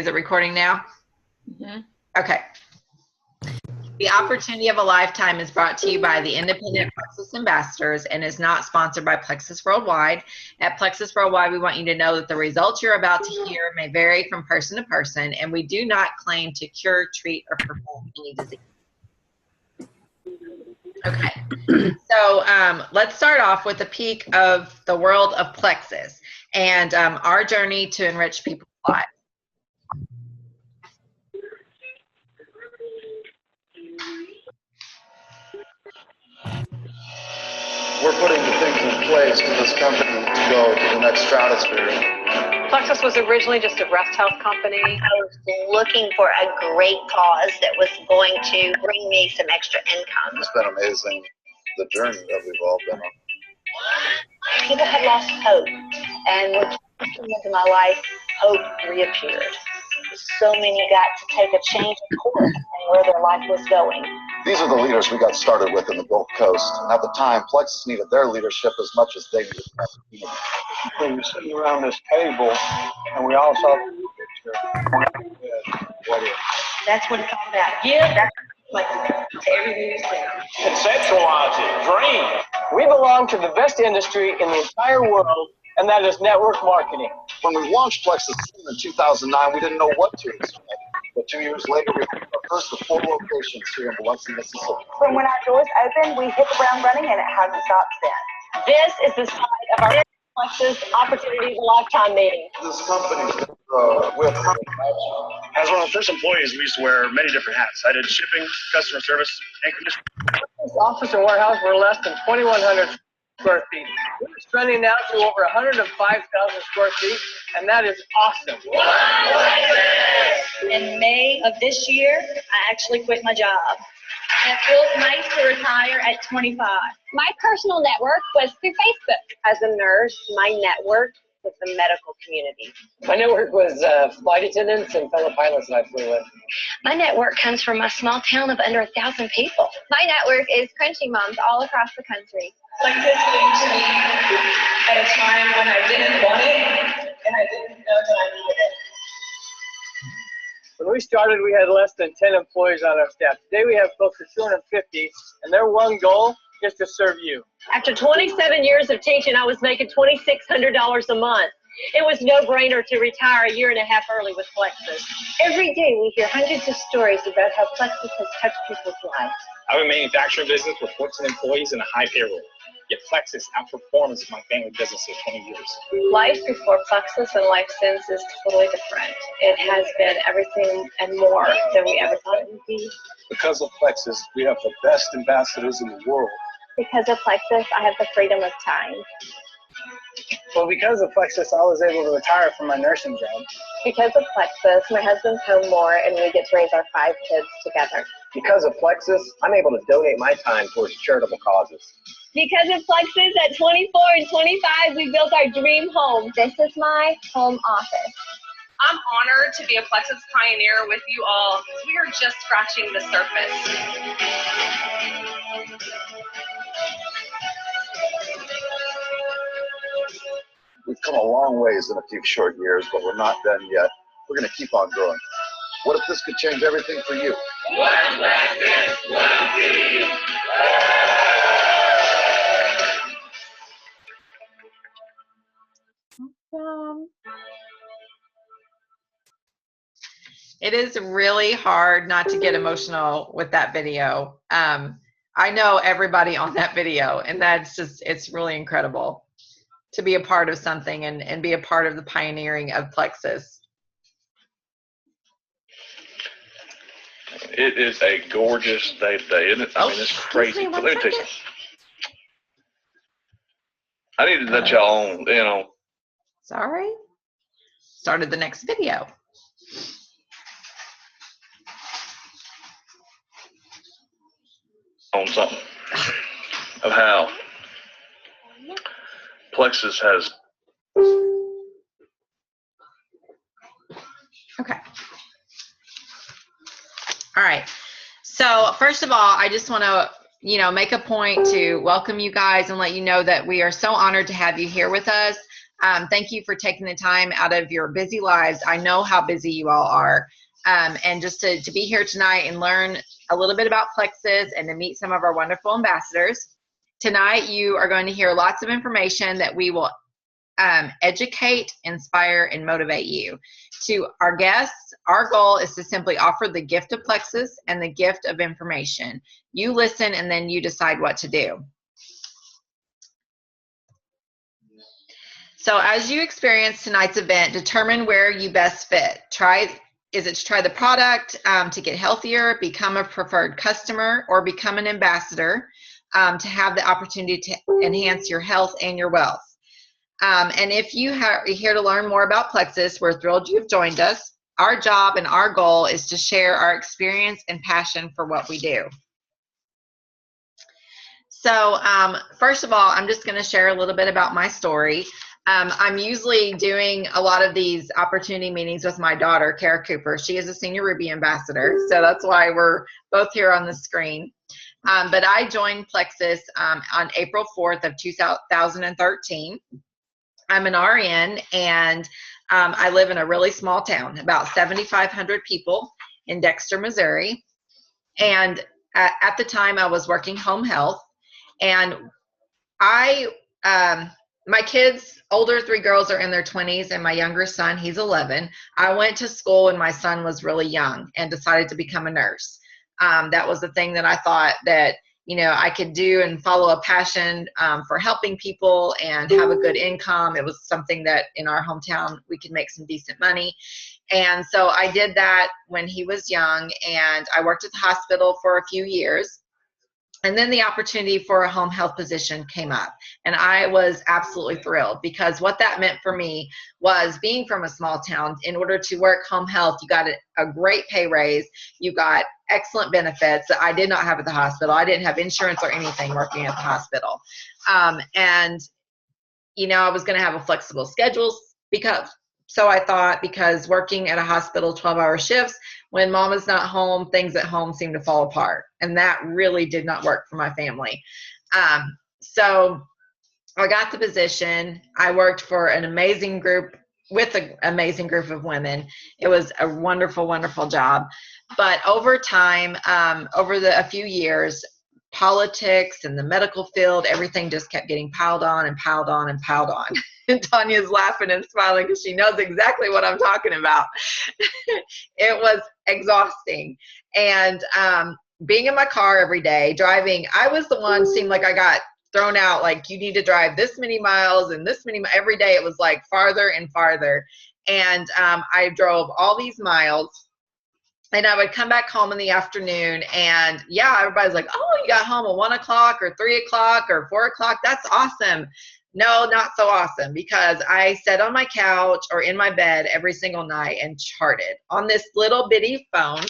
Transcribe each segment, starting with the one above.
Is it recording now? Mm-hmm. Okay. The opportunity of a lifetime is brought to you by the independent Plexus ambassadors and is not sponsored by Plexus Worldwide. At Plexus Worldwide, we want you to know that the results you're about to hear may vary from person to person, and we do not claim to cure, treat, or prevent any disease. Okay, so let's start off with a peek of the world of Plexus and our journey to enrich people's lives. We're putting the things in place for this company to go to the next stratosphere. Plexus was originally just a breast health company. I was looking for a great cause that was going to bring me some extra income. It's been amazing, the journey that we've all been on. People had lost hope, and when people came into my life, hope reappeared. So many got to take a change of course and where their life was going. These are the leaders we got started with in the Gulf Coast. And at the time, Plexus needed their leadership as much as they needed our community. We were sitting around this table, and we all saw the picture. That's what it's all about. Give that like to everything you see. Conceptualize it, dream. We belong to the best industry in the entire world, and that is network marketing. When we launched Plexus in 2009, we didn't know what to expect. But 2 years later, we had our first of 4 locations here in Biloxi, Mississippi. From when our doors opened, we hit the ground running, and it hasn't stopped since. This is the site of our Plexus Opportunity Lifetime meeting. This company's going to grow with As one of the first employees, we used to wear many different hats. I did shipping, customer service, and commission. This office and warehouse were less than 2,100 square feet. We're expanding now to over 105,000 square feet, and that is awesome. In May of this year, I actually quit my job. And it feels nice to retire at 25. My personal network was through Facebook. As a nurse, my network was the medical community. My network was flight attendants and fellow pilots that I flew with. My network comes from a small town of under 1,000 people. My network is crunchy moms all across the country. Plexus came to me at a time when I didn't want it, and I didn't know that I needed it. When we started, we had less than 10 employees on our staff. Today, we have close to 250, and their one goal is to serve you. After 27 years of teaching, I was making $2,600 a month. It was no-brainer to retire a year and a half early with Plexus. Every day, we hear hundreds of stories about how Plexus has touched people's lives. I have a manufacturing business with 14 employees and a high payroll. Yet Plexus outperforms my family business for 20 years. Life before Plexus and life since is totally different. It has been everything and more than we ever thought it would be. Because of Plexus, we have the best ambassadors in the world. Because of Plexus, I have the freedom of time. Well, because of Plexus, I was able to retire from my nursing job. Because of Plexus, my husband's home more and we get to raise our 5 kids together. Because of Plexus, I'm able to donate my time towards charitable causes. Because of Plexus, at 24 and 25, we built our dream home. This is my home office. I'm honored to be a Plexus pioneer with you all. We are just scratching the surface. We've come a long ways in a few short years, but we're not done yet. We're going to keep on growing. What if this could change everything for you? One Plexus, one team. It is really hard not to get emotional with that video. I know everybody on that video, and that's just, it's really incredible to be a part of something and be a part of the pioneering of Plexus. It is a gorgeous day today, isn't it? I mean, it's crazy. Let me tell you something. I need to let y'all on, you know. Sorry. Started the next video. On something of how Plexus has. Okay. All right. So first of all, I just want to, make a point to welcome you guys and let you know that we are so honored to have you here with us. Thank you for taking the time out of your busy lives. I know how busy you all are. And just to be here tonight and learn a little bit about Plexus and to meet some of our wonderful ambassadors. Tonight, you are going to hear lots of information that we will educate, inspire, and motivate you. To our guests, our goal is to simply offer the gift of Plexus and the gift of information. You listen and then you decide what to do. So as you experience tonight's event, determine where you best fit. Is it to try the product, to get healthier, become a preferred customer, or become an ambassador to have the opportunity to enhance your health and your wealth? And if you are here to learn more about Plexus, we're thrilled you've joined us. Our job and our goal is to share our experience and passion for what we do. So first of all, I'm just going to share a little bit about my story. I'm usually doing a lot of these opportunity meetings with my daughter, Kara Cooper. She is a Senior Ruby Ambassador, so that's why we're both here on the screen. But I joined Plexus on April 4th of 2013. I'm an RN, and I live in a really small town, about 7,500 people in Dexter, Missouri. And at the time, I was working home health, and my kids, older 3 girls are in their 20s, and my younger son, he's 11. I went to school when my son was really young and decided to become a nurse. That was the thing that I thought that, I could do and follow a passion for helping people and have a good income. It was something that in our hometown, we could make some decent money. And so I did that when he was young, and I worked at the hospital for a few years. And then the opportunity for a home health position came up, and I was absolutely thrilled, because what that meant for me was, being from a small town, in order to work home health, you got a great pay raise, you got excellent benefits that I did not have at the hospital. I didn't have insurance or anything working at the hospital. And I was going to have a flexible schedule, so I thought, because working at a hospital 12-hour shifts, when mama's not home, things at home seem to fall apart. And that really did not work for my family. So I got the position. I worked for an amazing group, with an amazing group of women. It was a wonderful, wonderful job. But over time, a few years, politics and the medical field, everything just kept getting piled on and piled on and piled on. And Tanya's laughing and smiling because she knows exactly what I'm talking about. It was exhausting. And being in my car every day, driving, I was the one, seemed like I got thrown out, like, you need to drive this many miles and this many, every day it was like farther and farther. And I drove all these miles. And I would come back home in the afternoon, and everybody's like, oh, you got home at 1 o'clock or 3 o'clock or 4 o'clock. That's awesome. No, not so awesome, because I sat on my couch or in my bed every single night and charted on this little bitty phone,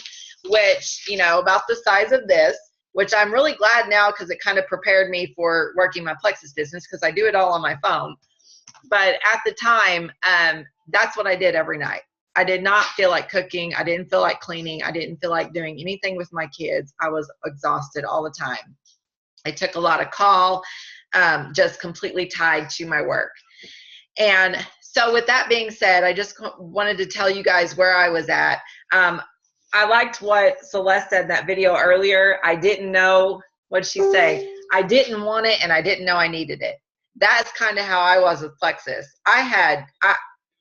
which, about the size of this, which I'm really glad now, because it kind of prepared me for working my Plexus business, because I do it all on my phone. But at the time, that's what I did every night. I did not feel like cooking. I didn't feel like cleaning. I didn't feel like doing anything with my kids. I was exhausted all the time. I took a lot of call, just completely tied to my work. And so with that being said, I just wanted to tell you guys where I was at. I liked what Celeste said in that video earlier. I didn't know, what'd she say? I didn't want it, and I didn't know I needed it. That's kind of how I was with Plexus.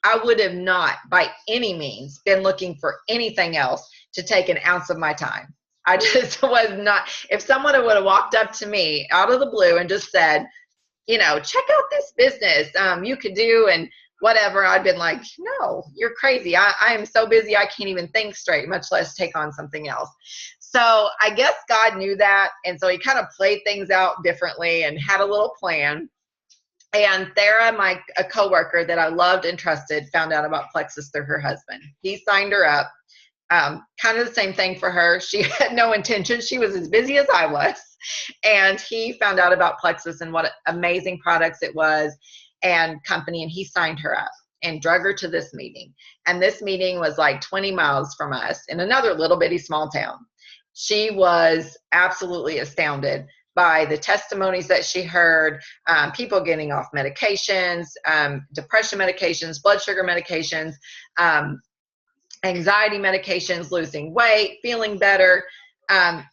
I would have not, by any means, been looking for anything else to take an ounce of my time. I just was not. If someone would have walked up to me out of the blue and just said, check out this business you could do and whatever, I'd been like, no, you're crazy. I am so busy, I can't even think straight, much less take on something else. So I guess God knew that, and so he kind of played things out differently and had a little plan. And Thera, a coworker that I loved and trusted, found out about Plexus through her husband. He signed her up. Kind of the same thing for her. She had no intention. She was as busy as I was. And he found out about Plexus and what amazing products it was and company. And he signed her up and drug her to this meeting. And this meeting was like 20 miles from us in another little bitty small town. She was absolutely astounded by the testimonies that she heard, people getting off medications, depression medications, blood sugar medications, anxiety medications, losing weight, feeling better.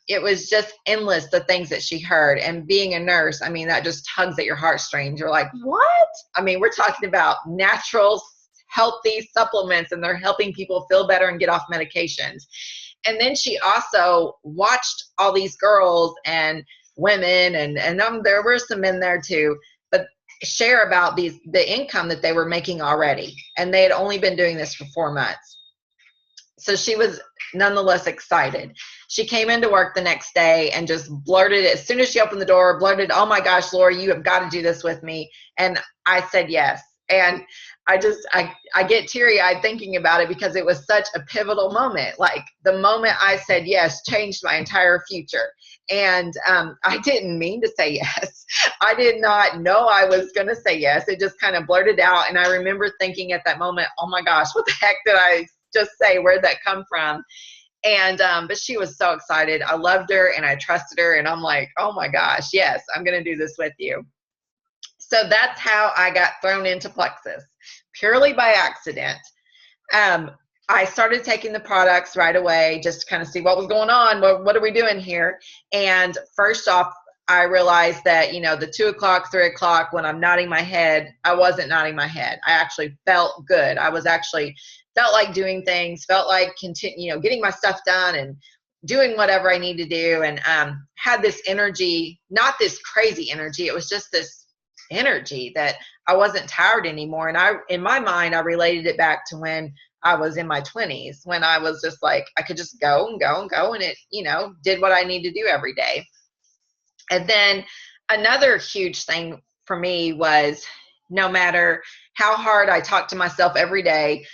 It was just endless, the things that she heard. And being a nurse, I mean, that just tugs at your heartstrings. You're like, what? I mean, we're talking about natural, healthy supplements, and they're helping people feel better and get off medications. And then she also watched all these girls and women, and there were some men there too, but share about the income that they were making already. And they had only been doing this for 4 months. So she was nonetheless excited. She came into work the next day and just blurted, as soon as she opened the door, blurted, "Oh my gosh, Laura, you have got to do this with me." And I said yes. And I get teary-eyed thinking about it, because it was such a pivotal moment. Like, the moment I said yes changed my entire future. And I didn't mean to say yes. I did not know I was going to say yes. It just kind of blurted out. And I remember thinking at that moment, oh my gosh, what the heck did I just say? Where'd that come from? And but she was so excited. I loved her and I trusted her. And I'm like, oh my gosh, yes, I'm going to do this with you. So that's how I got thrown into Plexus, purely by accident. I started taking the products right away just to kind of see what was going on. What are we doing here? And first off, I realized that, you know, the 2 o'clock, 3 o'clock, when I'm nodding my head, I wasn't nodding my head. I actually felt good. I was actually felt like doing things, felt like getting my stuff done and doing whatever I need to do. And had this energy, not this crazy energy. It was just this energy that I wasn't tired anymore. And in my mind, I related it back to when I was in my 20s, when I was just like, I could just go and go and go. And it, did what I need to do every day. And then another huge thing for me was, no matter how hard I talked to myself every day,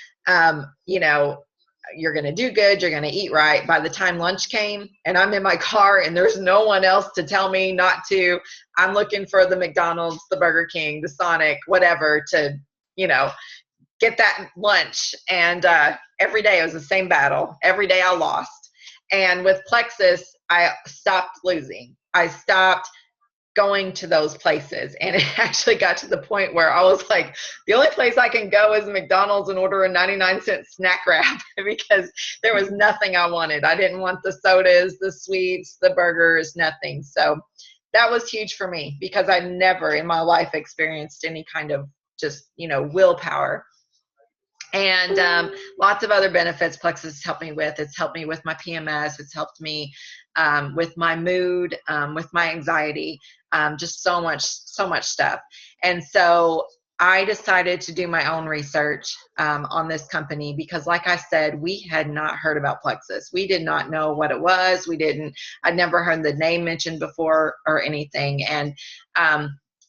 you're going to do good, you're going to eat right. By the time lunch came and I'm in my car and there's no one else to tell me not to, I'm looking for the McDonald's, the Burger King, the Sonic, whatever to, get that lunch. And every day it was the same battle. Every day I lost. And with Plexus, I stopped losing. I stopped going to those places. And it actually got to the point where I was like, the only place I can go is McDonald's and order a 99-cent snack wrap, because there was nothing I wanted. I didn't want the sodas, the sweets, the burgers, nothing. So that was huge for me, because I never in my life experienced any kind of just, willpower. And lots of other benefits Plexus has helped me with. It's helped me with my PMS. It's helped me with my mood, with my anxiety, just so much stuff. And so I decided to do my own research on this company, because like I said, we had not heard about Plexus. We did not know what it was. I'd never heard the name mentioned before or anything. And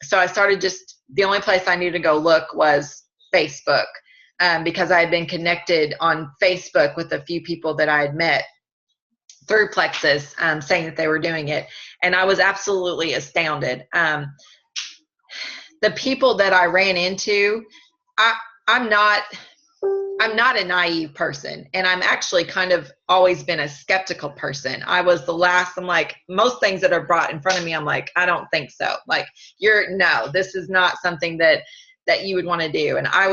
so I started the only place I knew to go look was Facebook. Because I had been connected on Facebook with a few people that I had met through Plexus, saying that they were doing it. And I was absolutely astounded. The people that I ran into, I'm not a naive person. And I'm actually kind of always been a skeptical person. I was the last, I'm like, most things that are brought in front of me, I'm like, I don't think so. Like, no, this is not something that you would want to do. And I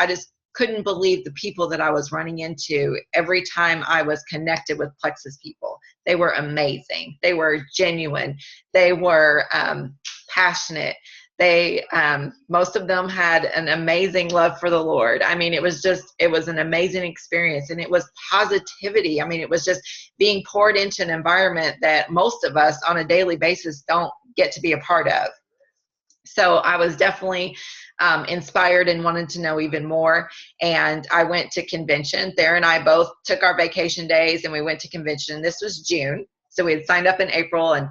just couldn't believe the people that I was running into every time I was connected with Plexus people. They were amazing. They were genuine. They were passionate. They, most of them had an amazing love for the Lord. I mean, it was an amazing experience, and it was positivity. I mean, it was just being poured into an environment that most of us on a daily basis don't get to be a part of. So I was definitely inspired and wanted to know even more. And I went to convention. Thayer and I both took our vacation days and we went to convention. This was June. So we had signed up in April, and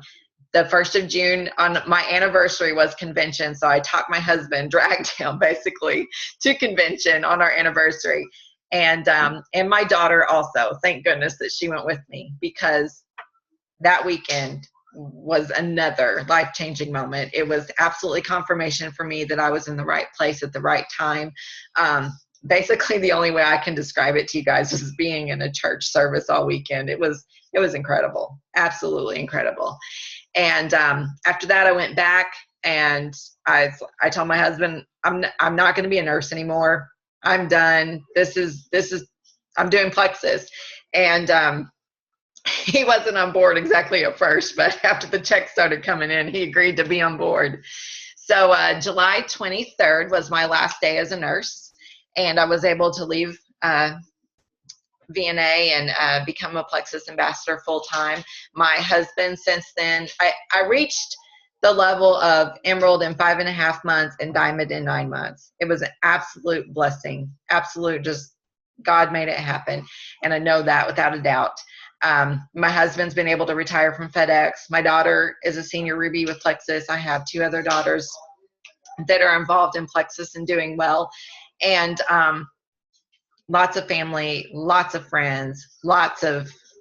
the 1st of June on my anniversary was convention. So I talked my husband, dragged him basically to convention on our anniversary. And my daughter also, thank goodness that she went with me, because that weekend was another life-changing moment. It was absolutely confirmation for me that I was in the right place at the right time. Basically, the only way I can describe it to you guys is being in a church service all weekend. It was incredible, absolutely incredible. And after that, I went back and I told my husband, I'm not going to be a nurse anymore. I'm done. I'm doing Plexus. And he wasn't on board exactly at first, but after the check started coming in, he agreed to be on board. So July 23rd was my last day as a nurse, and I was able to leave VNA and become a Plexus ambassador full-time. My husband, since then, I reached the level of emerald in 5.5 months and diamond in 9 months. It was an absolute blessing, absolute, just God made it happen. And I know that without a doubt. My husband's been able to retire from FedEx. My daughter is a senior Ruby with Plexus. I have 2 other daughters that are involved in Plexus and doing well. And lots of family, lots of friends,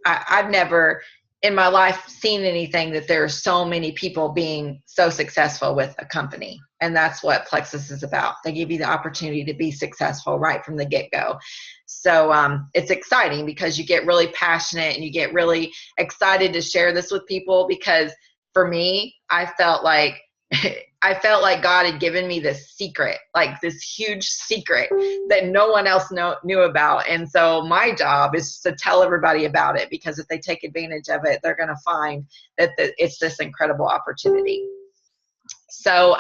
I've never in my life seen anything that there are so many people being so successful with a company. And that's what Plexus is about. They give you the opportunity to be successful right from the get-go. So it's exciting because you get really passionate and you get really excited to share this with people, because for me, I felt like God had given me this secret, like this huge secret that no one else knew about. And so my job is to tell everybody about it, because if they take advantage of it, they're going to find that it's this incredible opportunity. So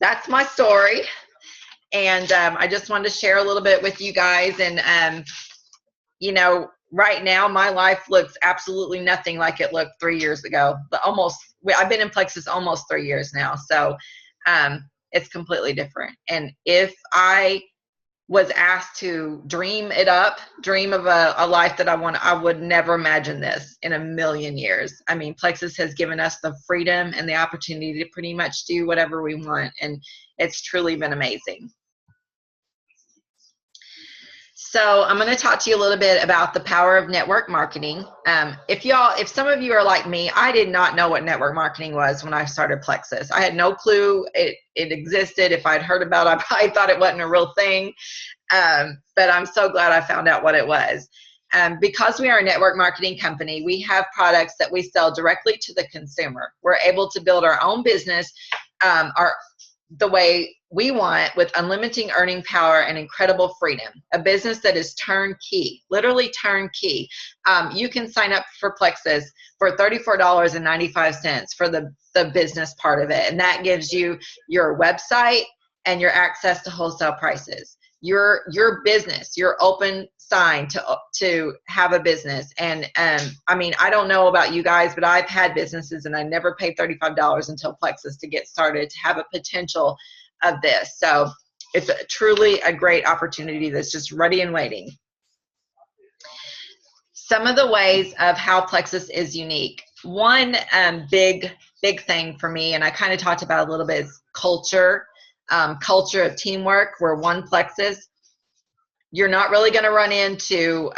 that's my story. And I just wanted to share a little bit with you guys. And, you know, right now my life looks absolutely nothing like it looked 3 years ago, but I've been in Plexus almost 3 years now. So it's completely different. And if I was asked to dream of a life that I want, I would never imagine this in a million years. I mean, Plexus has given us the freedom and the opportunity to pretty much do whatever we want. And it's truly been amazing. So I'm going to talk to you a little bit about the power of network marketing. If some of you are like me, I did not know what network marketing was when I started Plexus. I had no clue it existed. If I'd heard about it, I probably thought it wasn't a real thing. But I'm so glad I found out what it was. Because we are a network marketing company, we have products that we sell directly to the consumer. We're able to build our own business the way we want, with unlimited earning power and incredible freedom. A business that is turnkey, literally turnkey. You can sign up for Plexus for $34.95 for the business part of it. And that gives you your website and your access to wholesale prices. Your business, your open sign to have a business. And I mean, I don't know about you guys, but I've had businesses and I never paid $35 until Plexus to get started, to have a potential of this. So it's truly a great opportunity that's just ready and waiting. Some of the ways of how Plexus is unique. One big thing for me, and I kind of talked about a little bit, is culture. Culture of teamwork. We're one Plexus. You're not really going to run into,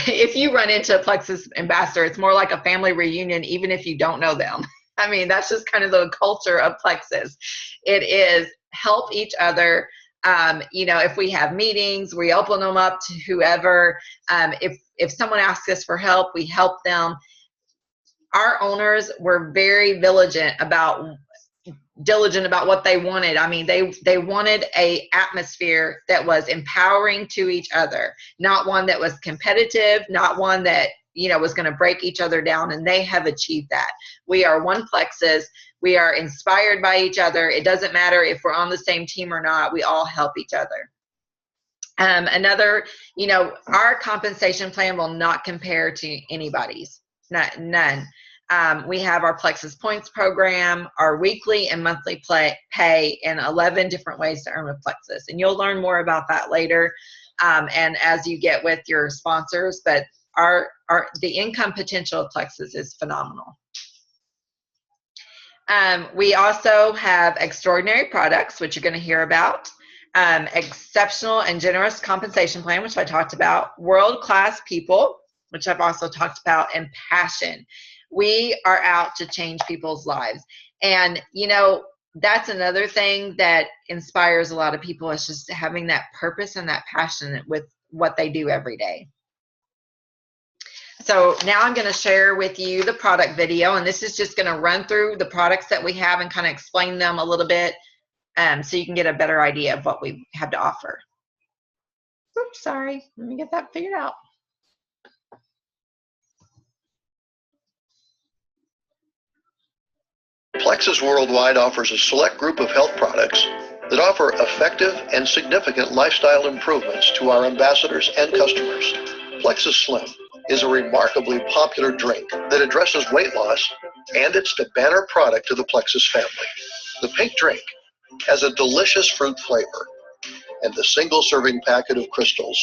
if you run into a Plexus ambassador, it's more like a family reunion, even if you don't know them. I mean, that's just kind of the culture of Plexus. It is help each other. You know, if we have meetings, we open them up to whoever. If someone asks us for help, we help them. Our owners were very diligent about what they wanted. I mean, they wanted a atmosphere that was empowering to each other, not one that was competitive, not one that, you know, was going to break each other down. And they have achieved that. We are one Plexus. We are inspired by each other. It doesn't matter if we're on the same team or not. We all help each other. Another, you know, our compensation plan will not compare to anybody's. None. We have our Plexus Points program, our weekly and monthly pay, and 11 different ways to earn with Plexus. And you'll learn more about that later, and as you get with your sponsors. But the income potential of Plexus is phenomenal. We also have extraordinary products, which you're going to hear about. Exceptional and generous compensation plan, which I talked about. World-class people, which I've also talked about. And passion. We are out to change people's lives. And, you know, that's another thing that inspires a lot of people, is just having that purpose and that passion with what they do every day. So now I'm going to share with you the product video, and this is just going to run through the products that we have and kind of explain them a little bit so you can get a better idea of what we have to offer. Oops, sorry. Let me get that figured out. Plexus Worldwide offers a select group of health products that offer effective and significant lifestyle improvements to our ambassadors and customers. Plexus Slim is a remarkably popular drink that addresses weight loss, and it's the banner product of the Plexus family. The pink drink has a delicious fruit flavor, and the single serving packet of crystals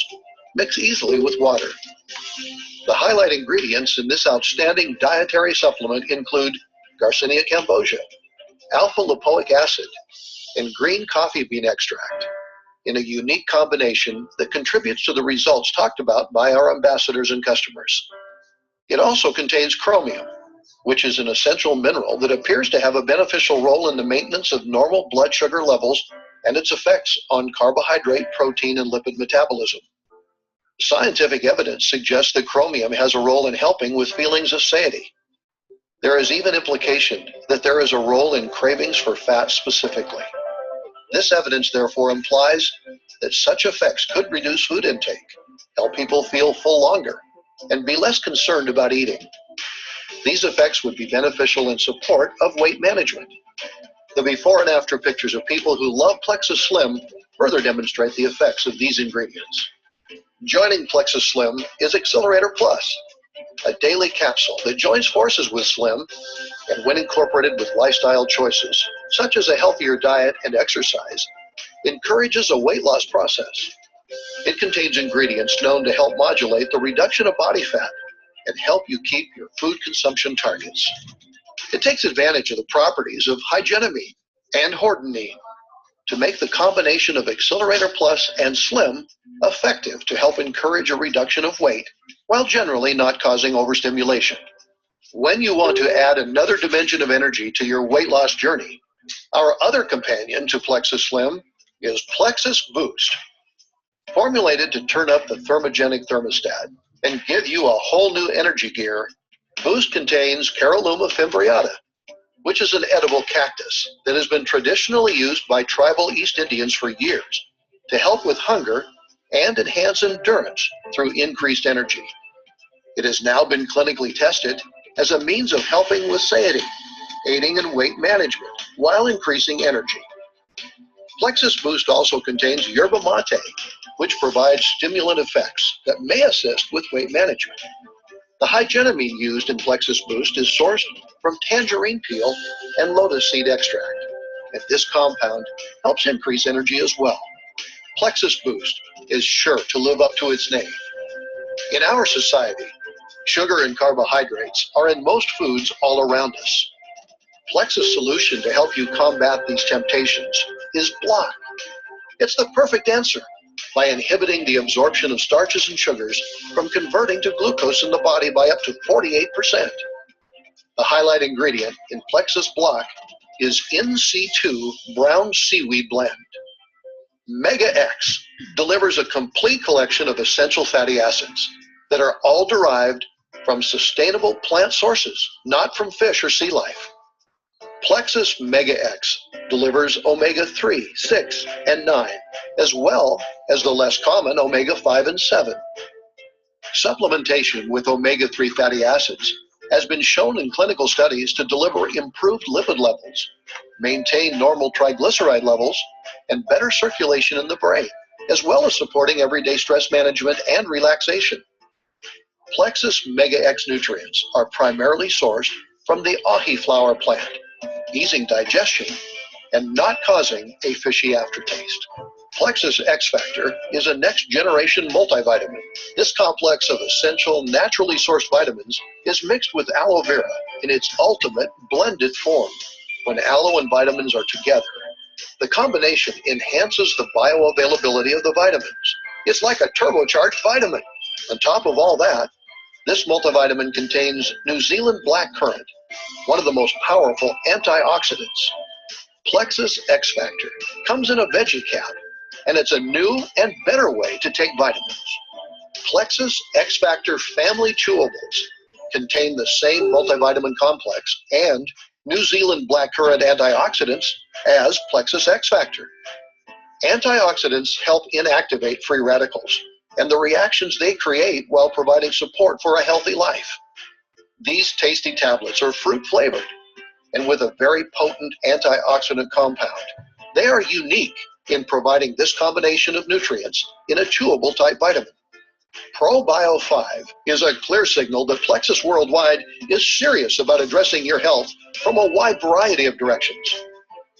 mix easily with water. The highlight ingredients in this outstanding dietary supplement include Garcinia cambogia, alpha-lipoic acid, and green coffee bean extract in a unique combination that contributes to the results talked about by our ambassadors and customers. It also contains chromium, which is an essential mineral that appears to have a beneficial role in the maintenance of normal blood sugar levels and its effects on carbohydrate, protein, and lipid metabolism. Scientific evidence suggests that chromium has a role in helping with feelings of satiety. There is even implication that there is a role in cravings for fat specifically. This evidence therefore implies that such effects could reduce food intake, help people feel full longer, and be less concerned about eating. These effects would be beneficial in support of weight management. The before and after pictures of people who love Plexus Slim further demonstrate the effects of these ingredients. Joining Plexus Slim is Accelerator Plus, a daily capsule that joins forces with Slim, and when incorporated with lifestyle choices, such as a healthier diet and exercise, encourages a weight loss process. It contains ingredients known to help modulate the reduction of body fat and help you keep your food consumption targets. It takes advantage of the properties of hygenamine and hordenine to make the combination of Accelerator Plus and Slim effective to help encourage a reduction of weight while generally not causing overstimulation. When you want to add another dimension of energy to your weight loss journey, our other companion to Plexus Slim is Plexus Boost. Formulated to turn up the thermogenic thermostat and give you a whole new energy gear, Boost contains Caralluma fimbriata, which is an edible cactus that has been traditionally used by tribal East Indians for years to help with hunger and enhance endurance through increased energy. It has now been clinically tested as a means of helping with satiety, aiding in weight management while increasing energy. Plexus Boost also contains yerba mate, which provides stimulant effects that may assist with weight management. The hygenamine used in Plexus Boost is sourced from tangerine peel and lotus seed extract, and this compound helps increase energy as well. Plexus Boost is sure to live up to its name. In our society, sugar and carbohydrates are in most foods all around us. Plexus' solution to help you combat these temptations is block. It's the perfect answer by inhibiting the absorption of starches and sugars from converting to glucose in the body by up to 48%. The highlight ingredient in Plexus Block is NC2 brown seaweed blend. Mega X delivers a complete collection of essential fatty acids that are all derived from sustainable plant sources, not from fish or sea life. Plexus Mega X delivers omega-3, 6, and 9, as well as the less common omega-5 and 7. Supplementation with omega-3 fatty acids has been shown in clinical studies to deliver improved lipid levels, maintain normal triglyceride levels, and better circulation in the brain, as well as supporting everyday stress management and relaxation. Plexus Mega X nutrients are primarily sourced from the ahi flower plant, easing digestion and not causing a fishy aftertaste. Plexus X Factor is a next-generation multivitamin. This complex of essential, naturally sourced vitamins is mixed with aloe vera in its ultimate blended form. When aloe and vitamins are together, the combination enhances the bioavailability of the vitamins. It's like a turbocharged vitamin. On top of all that, this multivitamin contains New Zealand blackcurrant, one of the most powerful antioxidants. Plexus X Factor comes in a veggie cap, and it's a new and better way to take vitamins. Plexus X Factor family chewables contain the same multivitamin complex and New Zealand blackcurrant antioxidants as Plexus X Factor. Antioxidants help inactivate free radicals and the reactions they create while providing support for a healthy life. These tasty tablets are fruit flavored and with a very potent antioxidant compound. They are unique in providing this combination of nutrients in a chewable type vitamin. ProBio 5 is a clear signal that Plexus Worldwide is serious about addressing your health from a wide variety of directions.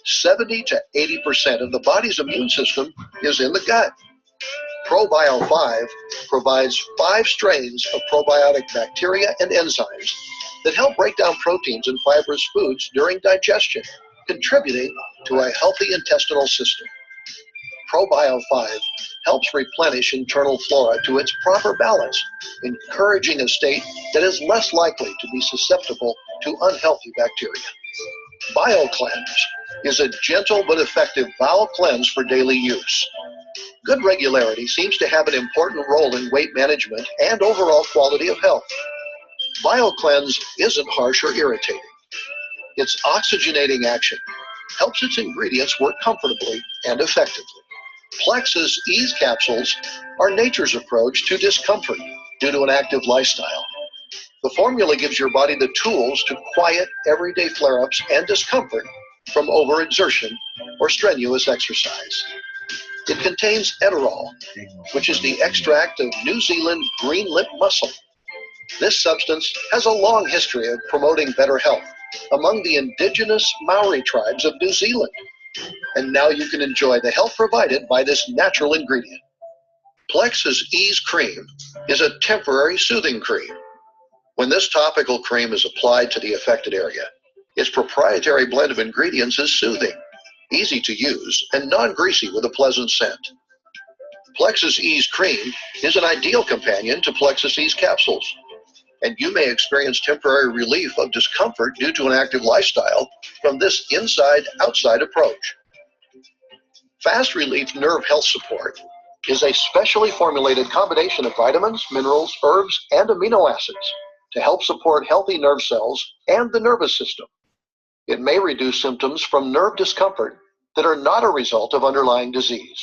70 to 80% of the body's immune system is in the gut. ProBio 5 provides 5 strains of probiotic bacteria and enzymes that help break down proteins in fibrous foods during digestion, contributing to a healthy intestinal system. ProBio 5 helps replenish internal flora to its proper balance, encouraging a state that is less likely to be susceptible to unhealthy bacteria. BioCleanse is a gentle but effective bowel cleanse for daily use. Good regularity seems to have an important role in weight management and overall quality of health. BioCleanse isn't harsh or irritating. Its oxygenating action helps its ingredients work comfortably and effectively. Plexus Ease capsules are nature's approach to discomfort due to an active lifestyle. The formula gives your body the tools to quiet everyday flare-ups and discomfort from overexertion or strenuous exercise. It contains eterol, which is the extract of New Zealand green lip mussel. This substance has a long history of promoting better health among the indigenous Maori tribes of New Zealand. And now you can enjoy the health provided by this natural ingredient. Plexus Ease Cream is a temporary soothing cream. When this topical cream is applied to the affected area, its proprietary blend of ingredients is soothing, easy to use, and non-greasy with a pleasant scent. Plexus Ease Cream is an ideal companion to Plexus Ease capsules, and you may experience temporary relief of discomfort due to an active lifestyle from this inside-outside approach. Fast Relief Nerve Health Support is a specially formulated combination of vitamins, minerals, herbs, and amino acids to help support healthy nerve cells and the nervous system. It may reduce symptoms from nerve discomfort that are not a result of underlying disease.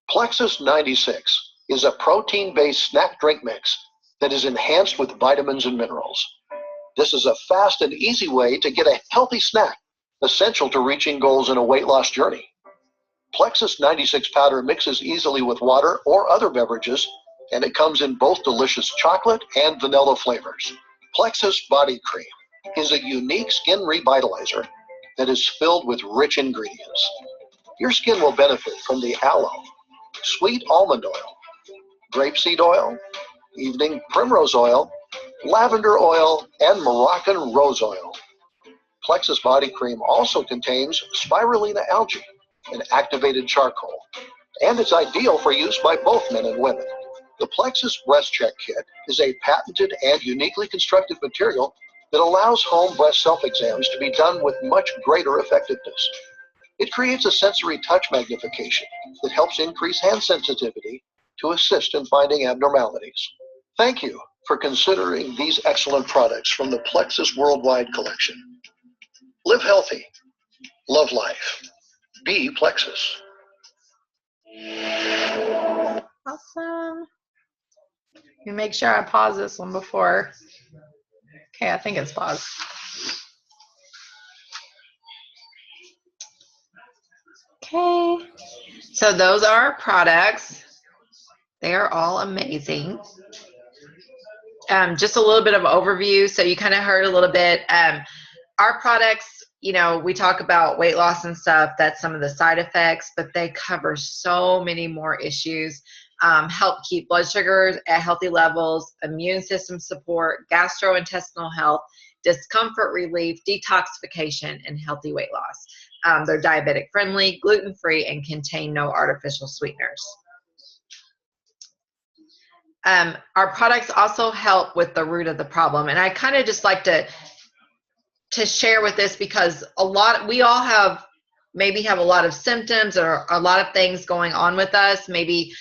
Plexus 96 is a protein-based snack drink mix that is enhanced with vitamins and minerals. This is a fast and easy way to get a healthy snack, essential to reaching goals in a weight loss journey. Plexus 96 powder mixes easily with water or other beverages, and it comes in both delicious chocolate and vanilla flavors. Plexus Body Cream is a unique skin revitalizer that is filled with rich ingredients. Your skin will benefit from the aloe, sweet almond oil, grapeseed oil, evening primrose oil, lavender oil, and Moroccan rose oil. Plexus Body Cream also contains spirulina algae, an activated charcoal, and it's ideal for use by both men and women. The Plexus Breast Check Kit is a patented and uniquely constructed material that allows home breast self-exams to be done with much greater effectiveness. It creates a sensory touch magnification that helps increase hand sensitivity to assist in finding abnormalities. Thank you for considering these excellent products from the Plexus Worldwide collection. Live healthy, love life, be Plexus. Awesome. You make sure I pause this one before. Okay, I think it's paused. Okay, so those are our products. They are all amazing. Just a little bit of overview. So you kind of heard a little bit. Our products, you know, we talk about weight loss and stuff. That's some of the side effects, but they cover so many more issues. Help keep blood sugars at healthy levels, immune system support, gastrointestinal health, discomfort relief, detoxification, and healthy weight loss. They're diabetic friendly, gluten-free, and contain no artificial sweeteners. Our products also help with the root of the problem. And I kind of just like to share with this because we all maybe have a lot of symptoms or a lot of things going on with us, maybe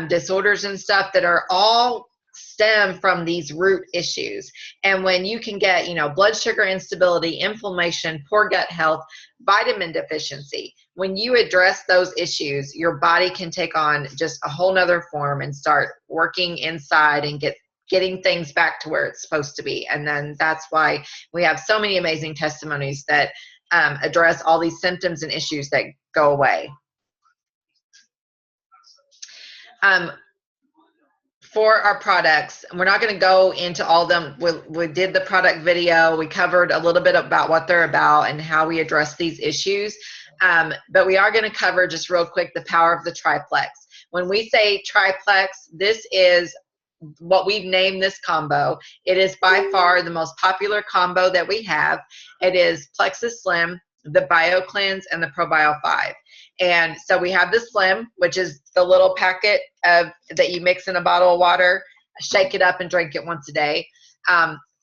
disorders and stuff that are all stem from these root issues. And when you can get, blood sugar instability, inflammation, poor gut health, vitamin deficiency, when you address those issues, your body can take on just a whole nother form and start working inside and getting things back to where it's supposed to be. And then that's why we have so many amazing testimonies that address all these symptoms and issues that go away. For our products, we're not going to go into all of them. We did the product video. We covered a little bit about what they're about and how we address these issues. But we are going to cover just real quick the power of the triplex. When we say triplex, this is what we've named this combo. It is by far the most popular combo that we have. It is Plexus Slim, the BioCleanse, and the ProBio 5. And so we have the Slim, which is the little packet that you mix in a bottle of water, shake it up and drink it once a day.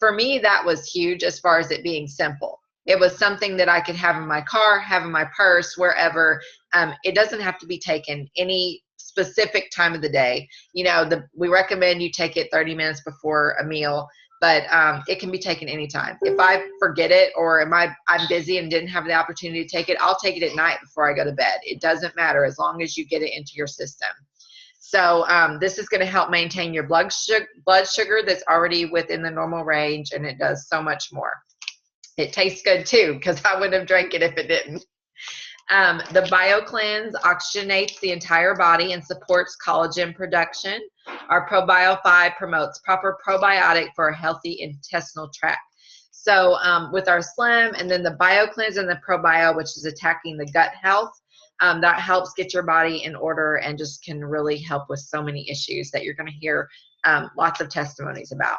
For me, that was huge as far as it being simple. It was something that I could have in my car, have in my purse, wherever. It doesn't have to be taken any specific time of the day. We recommend you take it 30 minutes before a meal, but it can be taken anytime. If I forget it or I'm busy and didn't have the opportunity to take it, I'll take it at night before I go to bed. It doesn't matter as long as you get it into your system. So this is going to help maintain your blood sugar that's already within the normal range, and it does so much more. It tastes good too, because I wouldn't have drank it if it didn't. The BioCleanse oxygenates the entire body and supports collagen production. Our ProBio 5 promotes proper probiotic for a healthy intestinal tract. So with our Slim and then the BioCleanse and the ProBio, which is attacking the gut health, that helps get your body in order and just can really help with so many issues that you're going to hear lots of testimonies about.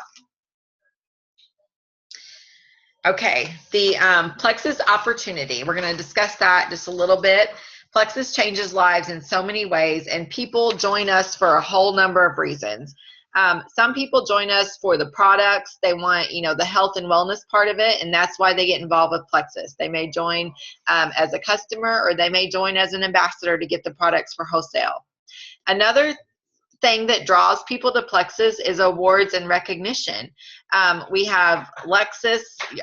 Okay, the Plexus Opportunity. We're going to discuss that just a little bit. Plexus changes lives in so many ways, and people join us for a whole number of reasons. Some people join us for the products. They want, the health and wellness part of it, and that's why they get involved with Plexus. They may join as a customer, or they may join as an ambassador to get the products for wholesale. Another thing that draws people to Plexus is awards and recognition. We have Lexus,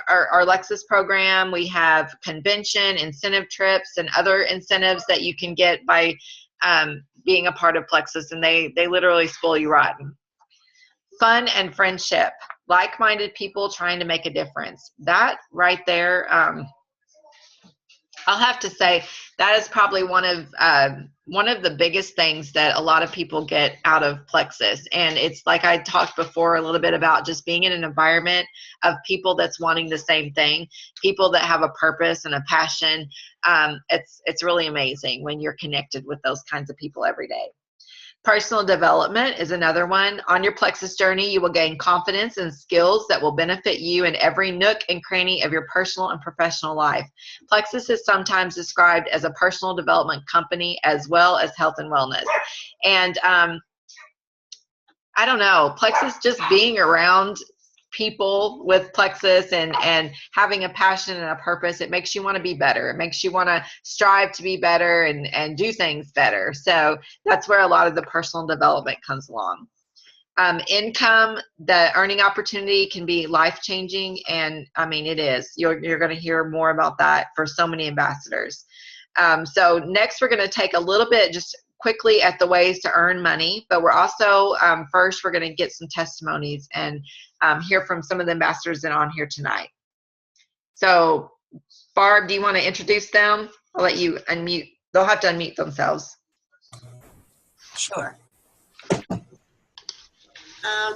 our Lexus program. We have convention, incentive trips, and other incentives that you can get by being a part of Plexus, and they literally spoil you rotten. Fun and friendship, like-minded people trying to make a difference. That right there, I'll have to say that is probably one of the biggest things that a lot of people get out of Plexus. And it's like I talked before a little bit about just being in an environment of people that's wanting the same thing, people that have a purpose and a passion. It's really amazing when you're connected with those kinds of people every day. Personal development is another one. On your Plexus journey, you will gain confidence and skills that will benefit you in every nook and cranny of your personal and professional life. Plexus is sometimes described as a personal development company as well as health and wellness. And I don't know, Plexus, just being around people with Plexus and having a passion and a purpose, it makes you want to be better. It makes you want to strive to be better and do things better. So that's where a lot of the personal development comes along. Income, the earning opportunity can be life-changing, and I mean it is. You're going to hear more about that for so many ambassadors. So next we're going to take a little bit just quickly at the ways to earn money, but we're also first we're going to get some testimonies and hear from some of the ambassadors that are on here tonight. So Barb, do you want to introduce them? I'll let you unmute. They'll have to unmute themselves. Sure.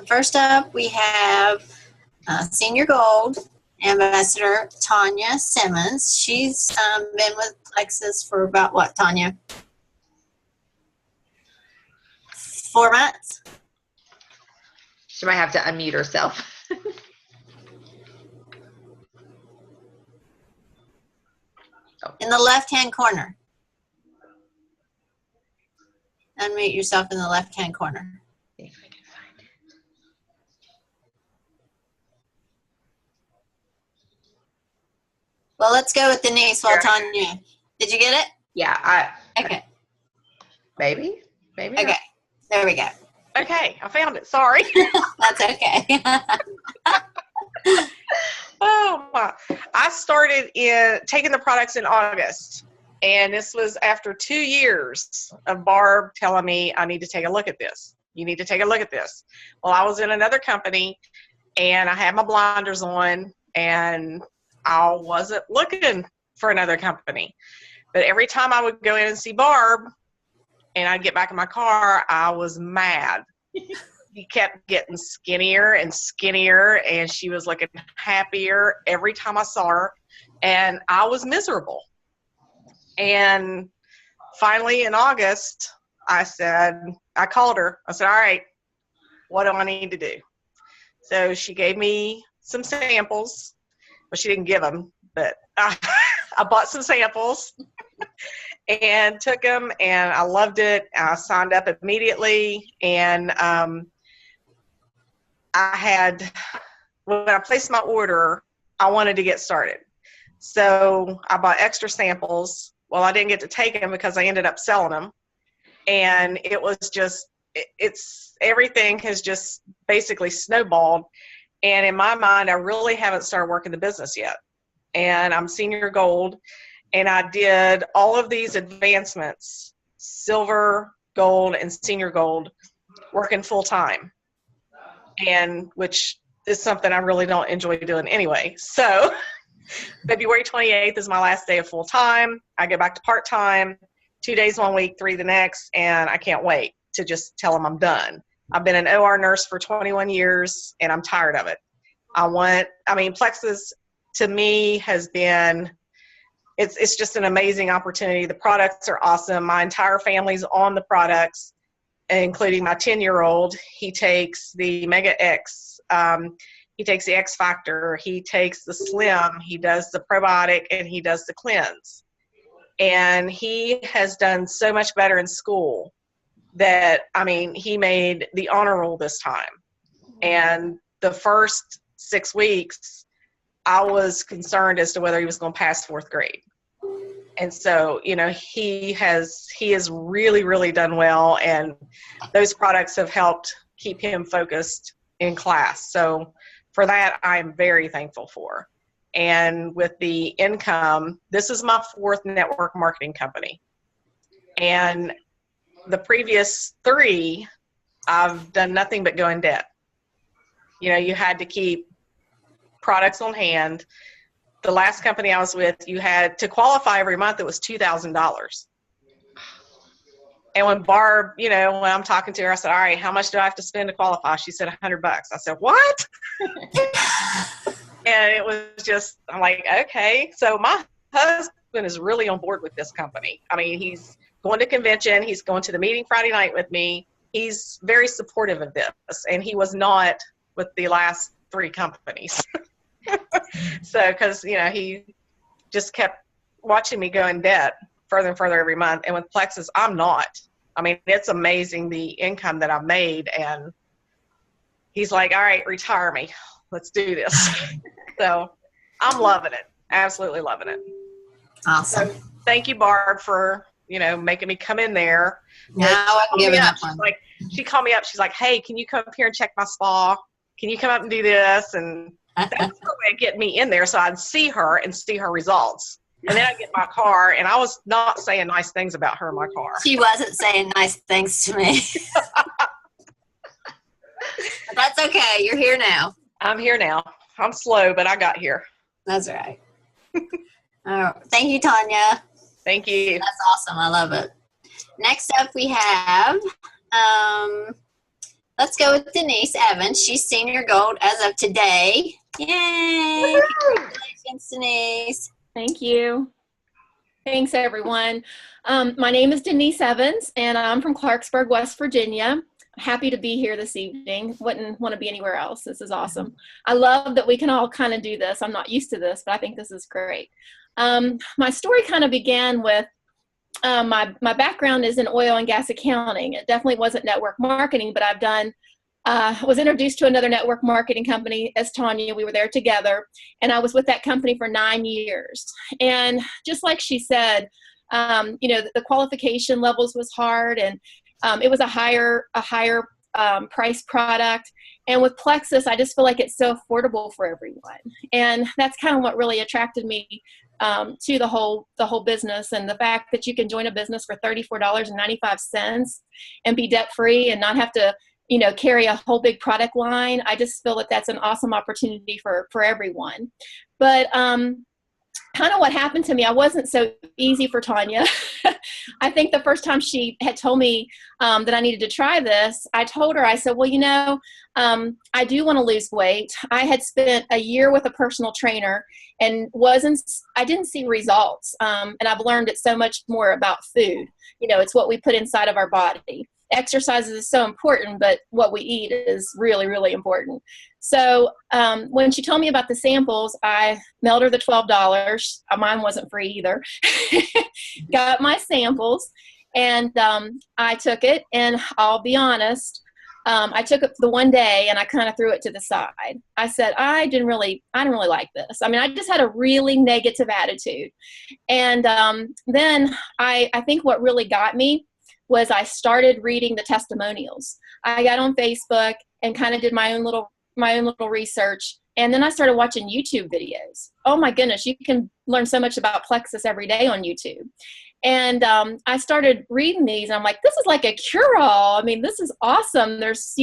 First up, we have Senior Gold Ambassador Tanya Simmons. She's been with Plexus for about what, Tanya? 4 months? She might have to unmute herself. In the left-hand corner. Unmute yourself in the left-hand corner. Well, let's go with Denise while Tanya. Did you get it? Yeah. Okay. Maybe. Okay. There we go. Okay, I found it. Sorry. That's okay. Oh my! I started taking the products in August, and this was after 2 years of Barb telling me I need to take a look at this. You need to take a look at this. Well, I was in another company, and I had my blinders on, and I wasn't looking for another company. But every time I would go in and see Barb, and I'd get back in my car, I was mad. He kept getting skinnier and skinnier, and she was looking happier every time I saw her, and I was miserable. And finally in August, I called her. I said, all right, what do I need to do? So she gave me some samples. Well, she didn't give them, but I bought some samples and took them, and I loved it. I signed up immediately, and when I placed my order, I wanted to get started. So I bought extra samples. Well, I didn't get to take them because I ended up selling them. And it was just, everything has just basically snowballed. And in my mind, I really haven't started working the business yet. And I'm senior gold. And I did all of these advancements, silver, gold, and senior gold, working full time. And which is something I really don't enjoy doing anyway. So February 28th is my last day of full time. I go back to part time, 2 days 1 week, 3 the next, and I can't wait to just tell them I'm done. I've been an OR nurse for 21 years, and I'm tired of it. Plexus to me has been, it's just an amazing opportunity. The products are awesome. My entire family's on the products, including my 10-year-old. He takes the Mega X. He takes the X Factor. He takes the Slim. He does the probiotic, and he does the cleanse. And he has done so much better in school that, he made the honor roll this time. And the first 6 weeks, I was concerned as to whether he was going to pass 4th grade. And so, he has really, really done well, and those products have helped keep him focused in class. So for that, I'm very thankful for. And with the income, this is my 4th network marketing company. And the previous 3, I've done nothing but go in debt. You had to keep products on hand. The last company I was with, you had to qualify every month. It was $2,000. And when Barb, when I'm talking to her, I said, all right, how much do I have to spend to qualify? She said $100. I said, what? And it was just, I'm like, okay. So my husband is really on board with this company. He's going to convention. He's going to the meeting Friday night with me. He's very supportive of this. And he was not with the last 3 companies. So, because, he just kept watching me go in debt further and further every month. And with Plexus, I'm not. It's amazing the income that I've made. And he's like, all right, retire me. Let's do this. So I'm loving it. Absolutely loving it. Awesome. So, thank you, Barb, for, making me come in there. Now I'm giving up on it. She called me up. She's like, hey, can you come up here and check my spa? Can you come up and do this? And that's her way of getting me in there so I'd see her and see her results. And then I'd get in my car, and I was not saying nice things about her in my car. She wasn't saying nice things to me. But that's okay. You're here now. I'm here now. I'm slow, but I got here. That's right. Thank you, Tanya. Thank you. That's awesome. I love it. Next up, we have, let's go with Denise Evans. She's senior gold as of today. Yay! Congratulations, Denise. Thank you. Thanks, everyone. My name is Denise Evans, and I'm from Clarksburg, West Virginia. Happy to be here this evening. Wouldn't want to be anywhere else. This is awesome. I love that we can all kind of do this. I'm not used to this, but I think this is great. My story kind of began with my background is in oil and gas accounting. It definitely wasn't network marketing, but was introduced to another network marketing company as Tanya. We were there together, and I was with that company for 9 years. And just like she said, the qualification levels was hard, and it was a higher price product. And with Plexus, I just feel like it's so affordable for everyone. And that's kind of what really attracted me to the whole business, and the fact that you can join a business for $34.95 and be debt free and not have to, carry a whole big product line. I just feel that that's an awesome opportunity for everyone. But kind of what happened to me, I wasn't so easy for Tanya. I think the first time she had told me that I needed to try this, I told her, I said, well, I do want to lose weight. I had spent a year with a personal trainer and I didn't see results. And I've learned it's so much more about food. It's what we put inside of our body. Exercise is so important, but what we eat is really, really important. So when she told me about the samples, I mailed her the $12. Mine wasn't free either. Got my samples, and I took it. And I'll be honest, I took it the one day and I kind of threw it to the side. I said, I didn't really like this. I mean, I just had a really negative attitude. And then I think what really got me was I started reading the testimonials. I got on Facebook and kind of did my own little research. And then I started watching YouTube videos. Oh my goodness, you can learn so much about Plexus every day on YouTube. And I started reading these, and I'm like, this is like a cure-all. I mean, this is awesome. There's,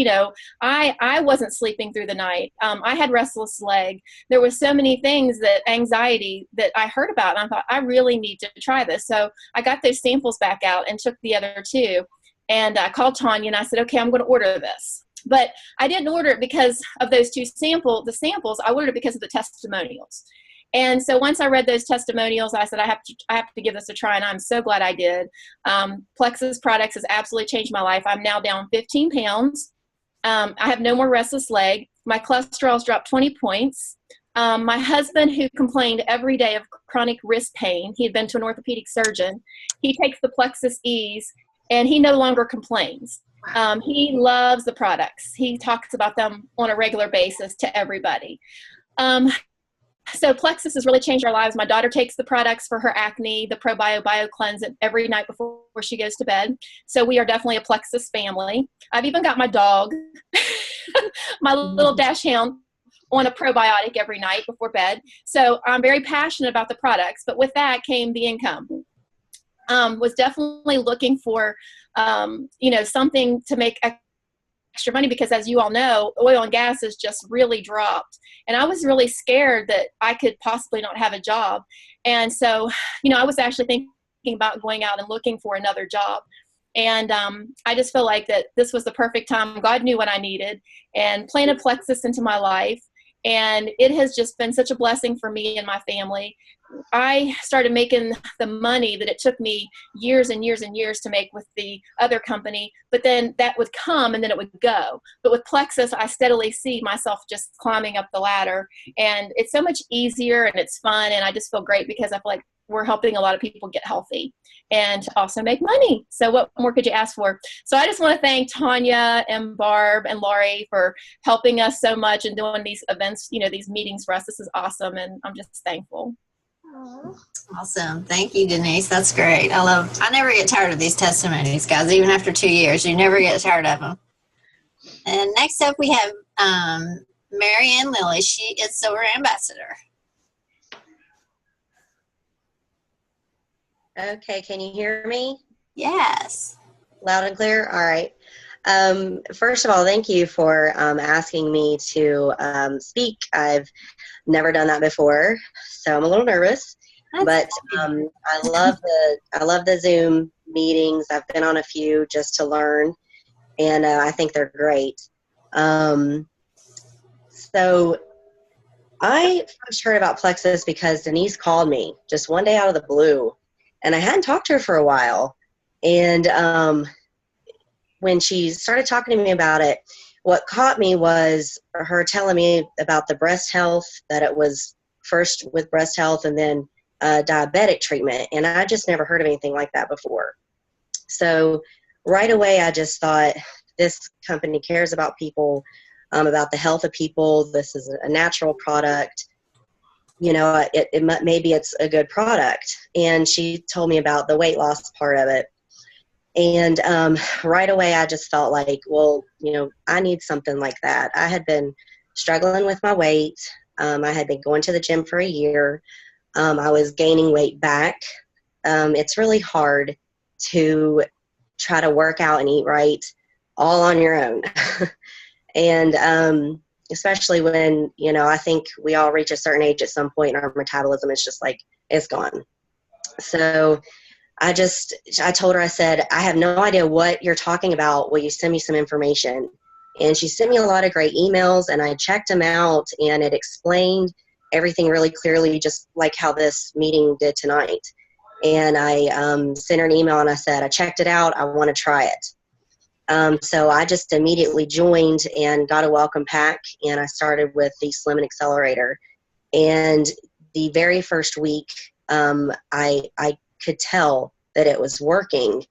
I wasn't sleeping through the night. I had restless leg. There was so many things, anxiety that I heard about, and I thought, I really need to try this. So I got those samples back out and took the other two, and I called Tanya and I said, okay, I'm going to order this. But I didn't order it because of those the samples. I ordered it because of the testimonials. And so once I read those testimonials, I said, I have to give this a try, and I'm so glad I did. Plexus products has absolutely changed my life. I'm now down 15 pounds. I have no more restless leg. My cholesterol's dropped 20 points. My husband, who complained every day of chronic wrist pain, he had been to an orthopedic surgeon. He takes the Plexus Ease, and he no longer complains. He loves the products. He talks about them on a regular basis to everybody. So Plexus has really changed our lives. My daughter takes the products for her acne, the Bio Cleanse, every night before she goes to bed. So we are definitely a Plexus family. I've even got my dog, my little Dachshund, on a probiotic every night before bed. So I'm very passionate about the products, but with that came the income. Was definitely looking for, something to make extra money, because as you all know, oil and gas has just really dropped. And I was really scared that I could possibly not have a job. And so, I was actually thinking about going out and looking for another job. And I just feel like that this was the perfect time. God knew what I needed and planted Plexus into my life. And it has just been such a blessing for me and my family. I started making the money that it took me years and years and years to make with the other company, but then that would come and then it would go. But with Plexus, I steadily see myself just climbing up the ladder, and it's so much easier and it's fun, and I just feel great because I feel like we're helping a lot of people get healthy and also make money. So what more could you ask for? So I just want to thank Tanya and Barb and Laurie for helping us so much and doing these events, these meetings for us. This is awesome, and I'm just thankful. Awesome. Thank you, Denise. That's great. I never get tired of these testimonies, guys. Even after 2 years, you never get tired of them. And next up, we have Mary Ann Lilly. She is Silver Ambassador. Okay, can you hear me? Yes. Loud and clear? All right. First of all, thank you for asking me to speak. I've never done that before, so I'm a little nervous. But I love the Zoom meetings. I've been on a few just to learn, and I think they're great. So I first heard about Plexus because Denise called me just one day out of the blue, and I hadn't talked to her for a while. And when she started talking to me about it, what caught me was her telling me about the breast health, that it was first with breast health and then diabetic treatment. And I just never heard of anything like that before. So right away, I just thought, this company cares about people, about the health of people. This is a natural product. Maybe it's a good product. And she told me about the weight loss part of it. And right away, I just felt like, well, I need something like that. I had been struggling with my weight. I had been going to the gym for a year. I was gaining weight back. It's really hard to try to work out and eat right all on your own. And especially when, I think we all reach a certain age at some point and our metabolism is just like, it's gone. So I told her, I said, I have no idea what you're talking about. Will you send me some information? And she sent me a lot of great emails, and I checked them out, and it explained everything really clearly, just like how this meeting did tonight. And I sent her an email, and I said, I checked it out. I want to try it. So I just immediately joined and got a welcome pack, and I started with the Slim and Accelerator. And the very first week, I could tell that it was working.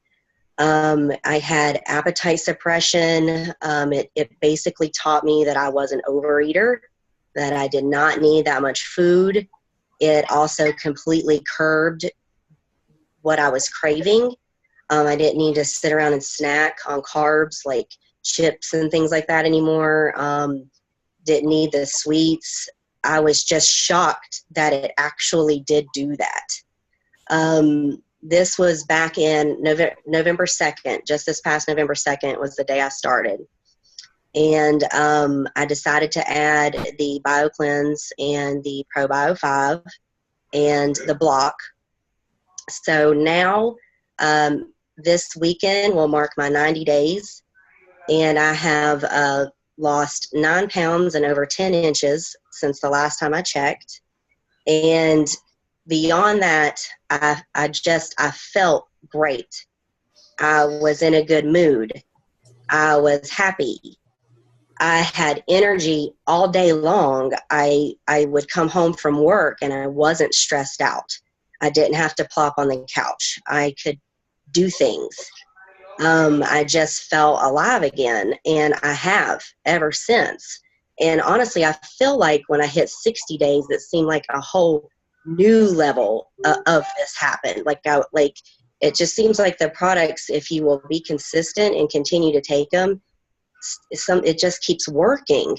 I had appetite suppression. It basically taught me that I was an overeater, that I did not need that much food. It also completely curbed what I was craving. I didn't need to sit around and snack on carbs like chips and things like that anymore. Didn't need the sweets. I was just shocked that it actually did do that. This was back in November 2nd, just this past November 2nd was the day I started. And I decided to add the BioCleanse and the ProBio 5 and the block. So now this weekend will mark my 90 days, and I have lost 9 pounds and over 10 inches since the last time I checked. And beyond that, I felt great. I was in a good mood. I was happy. I had energy all day long. I would come home from work and I wasn't stressed out. I didn't have to plop on the couch. I could do things. I just felt alive again, and I have ever since. And honestly, I feel like when I hit 60 days, it seemed like a whole new level of this happened. Like it just seems like the products, if you will be consistent and continue to take them, it just keeps working.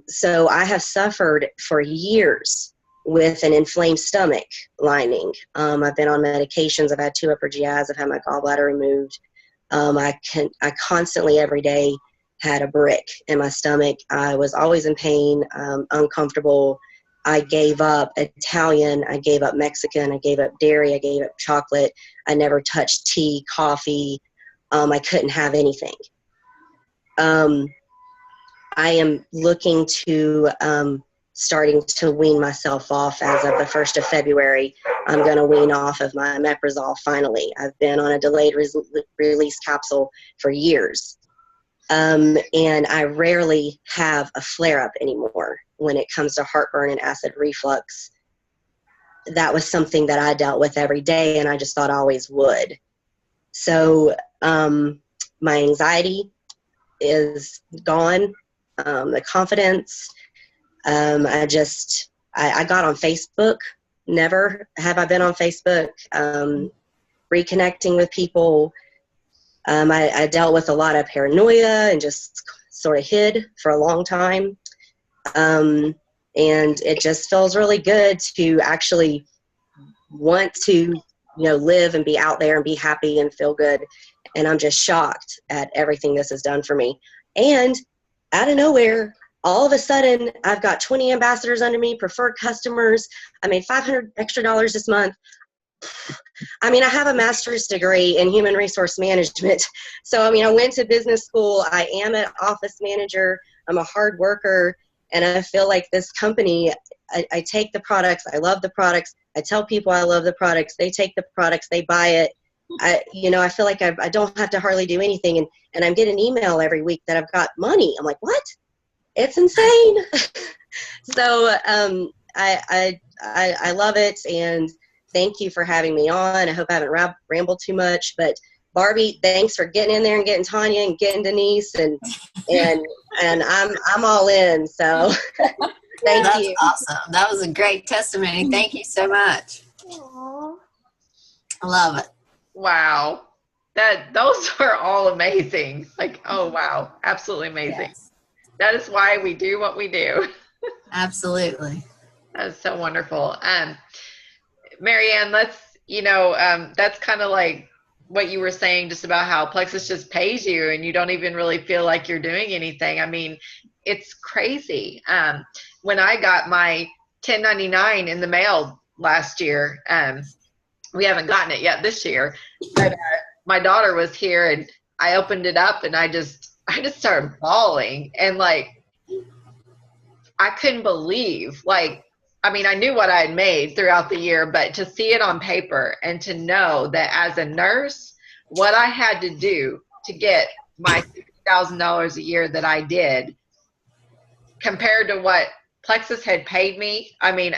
So I have suffered for years with an inflamed stomach lining. I've been on medications. I've had 2 upper GIs. I've had my gallbladder removed. I constantly every day had a brick in my stomach. I was always in pain, uncomfortable. I gave up Italian. I gave up Mexican. I gave up dairy. I gave up chocolate. I never touched tea, coffee. I couldn't have anything. I am looking to starting to wean myself off as of the 1st of February. I'm going to wean off of my omeprazole finally. I've been on a delayed release capsule for years. And I rarely have a flare-up anymore when it comes to heartburn and acid reflux. That was something that I dealt with every day, and I just thought I always would. So my anxiety is gone, the confidence. I got on Facebook. Never have I been on Facebook. Reconnecting with people. I dealt with a lot of paranoia and just sort of hid for a long time. And it just feels really good to actually want to, live and be out there and be happy and feel good. And I'm just shocked at everything this has done for me. And out of nowhere, all of a sudden, I've got 20 ambassadors under me, preferred customers. I made $500 extra this month. I mean, I have a master's degree in human resource management. So, I went to business school. I am an office manager. I'm a hard worker. And I feel like this company, I take the products. I love the products. I tell people I love the products. They take the products. They buy it. I feel like I don't have to hardly do anything. And I'm getting an email every week that I've got money. I'm like, what? It's insane. So I love it. And thank you for having me on. I hope I haven't rambled too much, but Barbie, thanks for getting in there and getting Tanya and getting Denise and I'm all in. So thank you. That's awesome. That was a great testimony. Thank you so much. Aww. I love it. Wow. those are all amazing. Like, oh wow, absolutely amazing. Yes. That is why we do what we do. Absolutely. That is so wonderful. Marianne, that's kind of like what you were saying just about how Plexus just pays you and you don't even really feel like you're doing anything. I mean, it's crazy. When I got my 1099 in the mail last year, we haven't gotten it yet this year, but my daughter was here and I opened it up and I just started bawling and like, I couldn't believe, like, I mean, I knew what I had made throughout the year, but to see it on paper and to know that as a nurse, what I had to do to get my $60,000 a year that I did compared to what Plexus had paid me, I mean,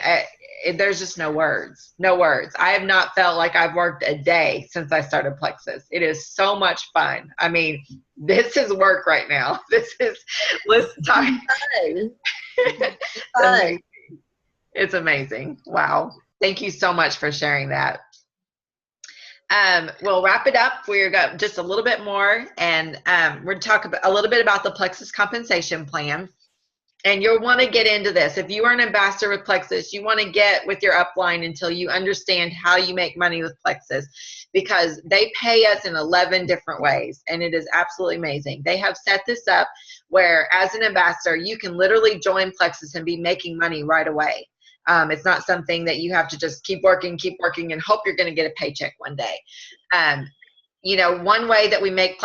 there's just no words. No words. I have not felt like I've worked a day since I started Plexus. It is so much fun. I mean, this is work right now. This is list time. It's amazing. Wow. Thank you so much for sharing that. We'll wrap it up. We're got just a little bit more, and we're going to talk a little bit about the Plexus compensation plan. And you'll want to get into this. If you are an ambassador with Plexus, you want to get with your upline until you understand how you make money with Plexus, because they pay us in 11 different ways, and it is absolutely amazing. They have set this up where as an ambassador, you can literally join Plexus and be making money right away. It's not something that you have to just keep working and hope you're going to get a paycheck one day. You know, one way that we make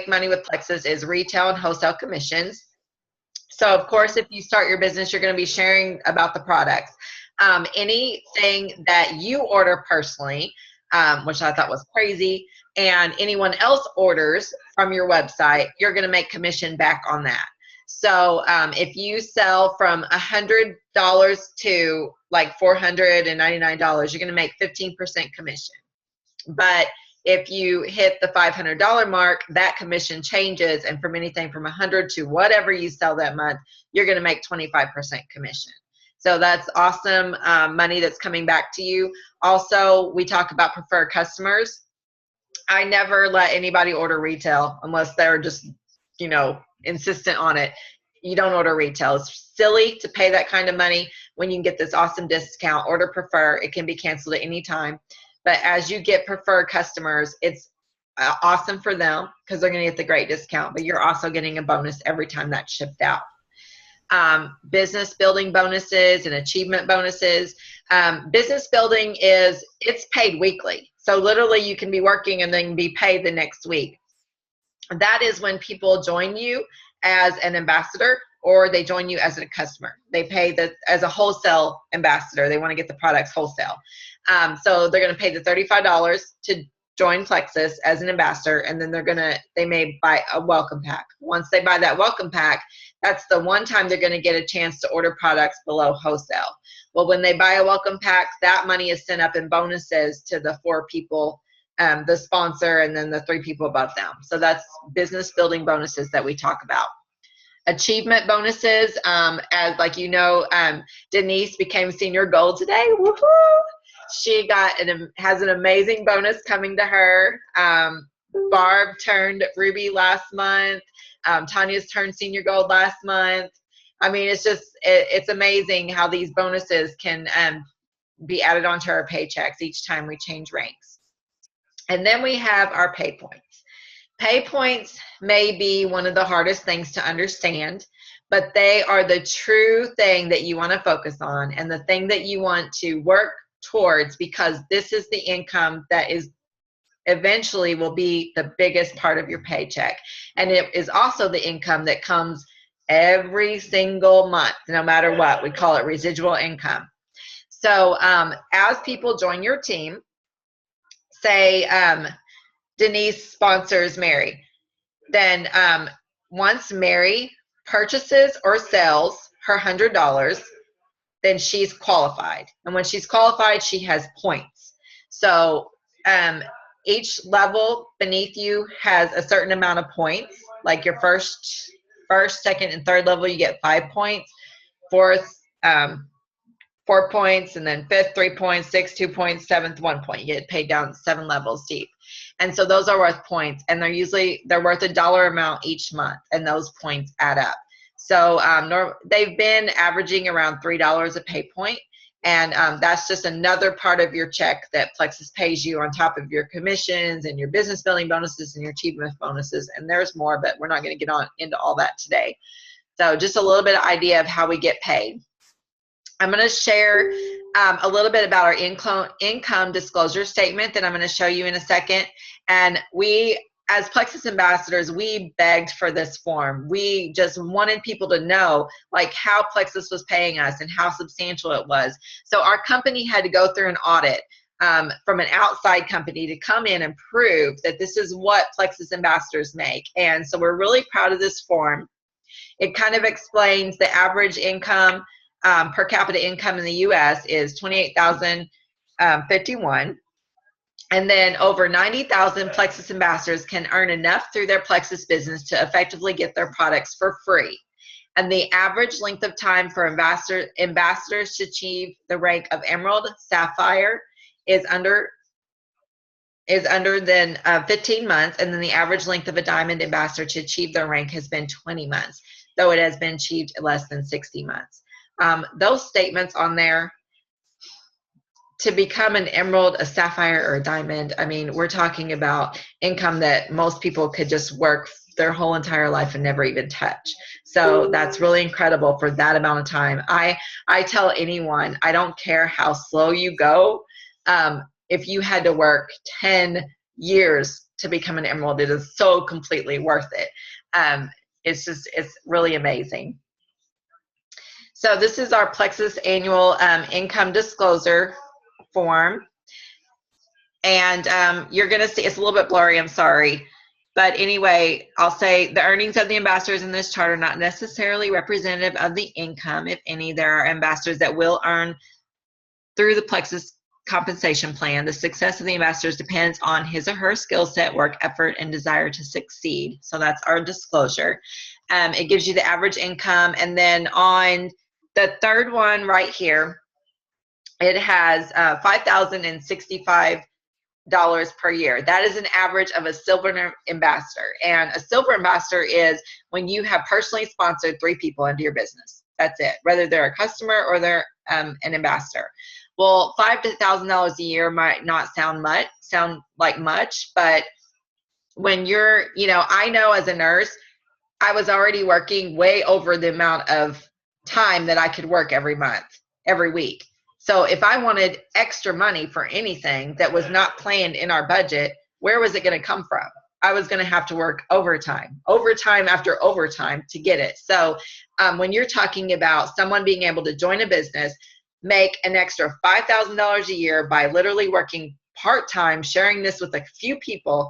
money with Plexus is retail and wholesale commissions. So, of course, if you start your business, you're going to be sharing about the products. Anything that you order personally, which I thought was crazy, and anyone else orders from your website, you're going to make commission back on that. So if you sell from $100 to like $499, you're going to make 15% commission. But if you hit the $500 mark, that commission changes, and from anything from $100 to whatever you sell that month, you're going to make 25% commission. So that's awesome money that's coming back to you. Also, we talk about preferred customers. I never let anybody order retail unless they're just, you know, insistent on it. You don't order retail. It's silly to pay that kind of money when you can get this awesome discount. Order prefer. It can be canceled at any time. But as you get preferred customers, it's awesome for them because they're going to get the great discount, but you're also getting a bonus every time that's shipped out. Business building bonuses and achievement bonuses. Business building it's paid weekly. So literally you can be working and then be paid the next week. That is when people join you as an ambassador or they join you as a customer. They pay as a wholesale ambassador. They want to get the products wholesale. So they're going to pay the $35 to join Plexus as an ambassador, and then they may buy a welcome pack. Once they buy that welcome pack, that's the one time they're going to get a chance to order products below wholesale. Well, when they buy a welcome pack, that money is sent up in bonuses to the 4 people, the sponsor, and then the 3 people above them. So that's business building bonuses that we talk about. Achievement bonuses, as like you know, Denise became senior gold today. Woohoo! She has an amazing bonus coming to her. Barb turned Ruby last month. Tanya's turned senior gold last month. I mean, it's amazing how these bonuses can be added onto our paychecks each time we change ranks. And then we have our pay points. Pay points may be one of the hardest things to understand, but they are the true thing that you want to focus on and the thing that you want to work towards, because this is the income that is eventually will be the biggest part of your paycheck. And it is also the income that comes every single month, no matter what. We call it residual income. So as people join your team, say Denise sponsors Mary, then once Mary purchases or sells her $100, then she's qualified. And when she's qualified, she has points. So each level beneath you has a certain amount of points. Like your first, second, and third level, you get 5 points. Fourth, 4 points, and then fifth, 3 points, sixth, 2 points, seventh, 1 point. You get paid down 7 levels deep. And so those are worth points, and they're worth a dollar amount each month, and those points add up. So they've been averaging around $3 a pay point, and that's just another part of your check that Plexus pays you on top of your commissions and your business building bonuses and your achievement bonuses. And there's more, but we're not going to get into all that today. So just a little bit of idea of how we get paid. I'm going to share a little bit about our income disclosure statement that I'm going to show you in a second. And we, as Plexus ambassadors, we begged for this form. We just wanted people to know like how Plexus was paying us and how substantial it was. So our company had to go through an audit from an outside company to come in and prove that this is what Plexus ambassadors make. And so we're really proud of this form. It kind of explains the average income, per capita income in the U.S. is $28,051. And then over 90,000 Plexus ambassadors can earn enough through their Plexus business to effectively get their products for free. And the average length of time for ambassadors to achieve the rank of Emerald, Sapphire is under than 15 months. And then the average length of a Diamond ambassador to achieve their rank has been 20 months, though it has been achieved less than 60 months. Those statements on there, to become an Emerald, a Sapphire, or a Diamond, I mean, we're talking about income that most people could just work their whole entire life and never even touch. So that's really incredible for that amount of time. I tell anyone, I don't care how slow you go, if you had to work 10 years to become an Emerald, it is so completely worth it. It's really amazing. So this is our Plexus annual income disclosure form. And you're going to see, it's a little bit blurry, I'm sorry. But anyway, I'll say the earnings of the ambassadors in this chart are not necessarily representative of the income. If any, there are ambassadors that will earn through the Plexus compensation plan. The success of the ambassadors depends on his or her skill set, work effort, and desire to succeed. So that's our disclosure. It gives you the average income. And then on the third one right here, it has $5,065 per year. That is an average of a silver ambassador. And a silver ambassador is when you have personally sponsored 3 people into your business. That's it, whether they're a customer or they're an ambassador. Well, $5,000 a year might not sound like much, but when you're, I know as a nurse, I was already working way over the amount of time that I could work every month, every week. So if I wanted extra money for anything that was not planned in our budget, where was it going to come from? I was going to have to work overtime after overtime to get it. So when you're talking about someone being able to join a business, make an extra $5,000 a year by literally working part-time, sharing this with a few people,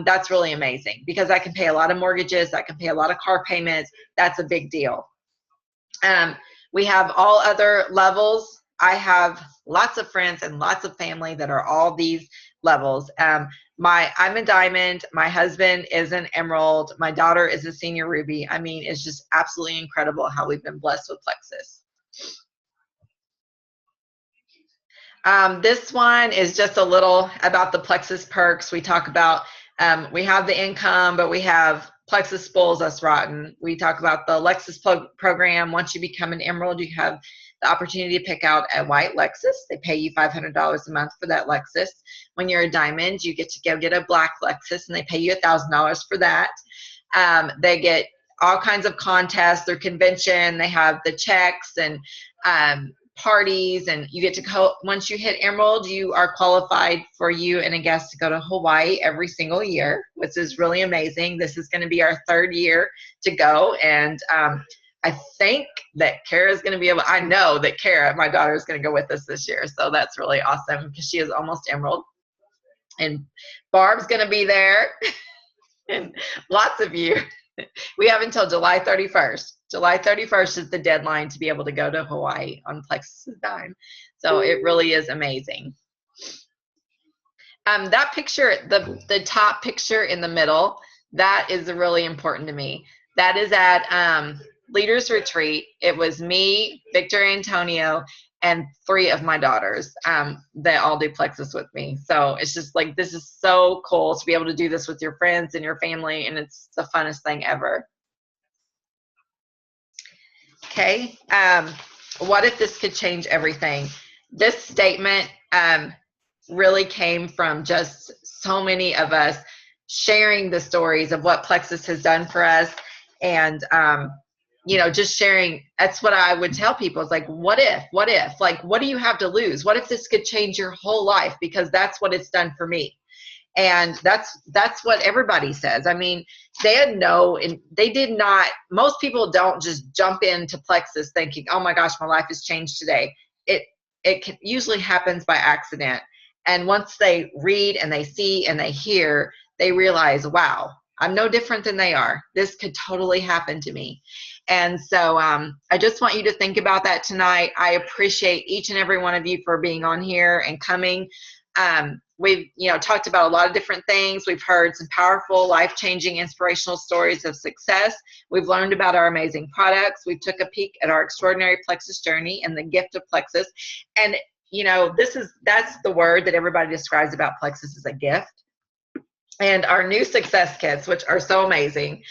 that's really amazing, because I can pay a lot of mortgages, I can pay a lot of car payments. That's a big deal. We have all other levels. I have lots of friends and lots of family that are all these levels. I'm a Diamond. My husband is an Emerald. My daughter is a Senior Ruby. I mean, it's just absolutely incredible how we've been blessed with Plexus. This one is just a little about the Plexus perks. We talk about, we have the income, but we have Plexus spoils us rotten. We talk about the Lexus program. Once you become an Emerald, you have the opportunity to pick out a white Lexus. They pay you $500 a month for that Lexus. When you're a Diamond, you get to go get a black Lexus, and they pay you $1,000 for that. They get all kinds of contests or convention. They have the checks and parties, and you get to go. Once you hit Emerald, you are qualified for you and a guest to go to Hawaii every single year, which is really amazing. This is going to be our 3rd year to go, and I think that Kara is going to be able, I know that Kara, my daughter, is going to go with us this year. So that's really awesome, because she is almost Emerald. And Barb's going to be there. And lots of you. We have until July 31st. July 31st is the deadline to be able to go to Hawaii on Plexus's dime. So it really is amazing. That picture, the top picture in the middle, that is really important to me. That is at Leaders Retreat. It was me, Victor Antonio, and 3 of my daughters that all do Plexus with me. So it's just like, this is so cool to be able to do this with your friends and your family, and it's the funnest thing ever. Okay, what if this could change everything? This statement really came from just so many of us sharing the stories of what Plexus has done for us, and you know, just sharing. That's what I would tell people. It's like, what if, like, what do you have to lose? What if this could change your whole life? Because that's what it's done for me. And that's what everybody says. I mean, they had and they did not, most people don't just jump into Plexus thinking, oh my gosh, my life has changed today. It usually happens by accident. And once they read and they see and they hear, they realize, wow, I'm no different than they are. This could totally happen to me. And so I just want you to think about that tonight. I appreciate each and every one of you for being on here and coming. We've, talked about a lot of different things. We've heard some powerful, life-changing, inspirational stories of success. We've learned about our amazing products. We took a peek at our extraordinary Plexus journey and the gift of Plexus. And, that's the word that everybody describes about Plexus, as a gift. And our new success kits, which are so amazing.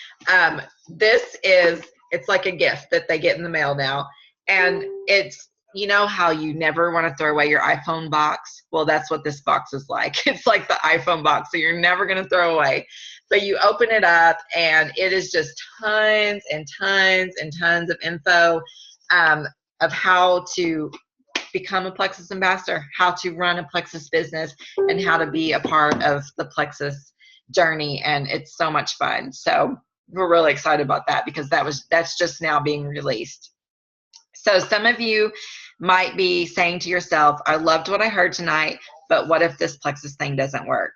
It's like a gift that they get in the mail now. And it's, how you never want to throw away your iPhone box? Well, that's what this box is like. It's like the iPhone box, so you're never going to throw away. So you open it up, and it is just tons and tons and tons of info of how to become a Plexus ambassador, how to run a Plexus business, and how to be a part of the Plexus journey. And it's so much fun. So we're really excited about that, because that's just now being released. So some of you might be saying to yourself, I loved what I heard tonight, but what if this Plexus thing doesn't work?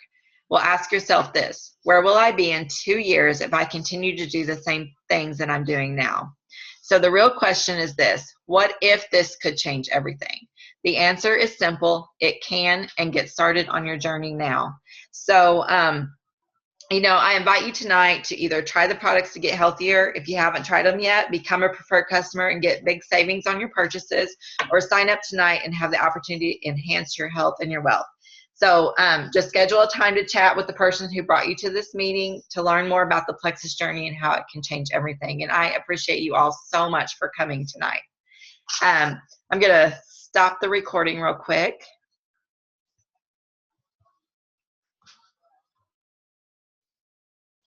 Well, ask yourself this: where will I be in 2 years if I continue to do the same things that I'm doing now? So the real question is this: what if this could change everything? The answer is simple. It can, and get started on your journey now. So, I invite you tonight to either try the products to get healthier. If you haven't tried them yet, become a preferred customer and get big savings on your purchases, or sign up tonight and have the opportunity to enhance your health and your wealth. So just schedule a time to chat with the person who brought you to this meeting to learn more about the Plexus journey and how it can change everything. And I appreciate you all so much for coming tonight. I'm going to stop the recording real quick.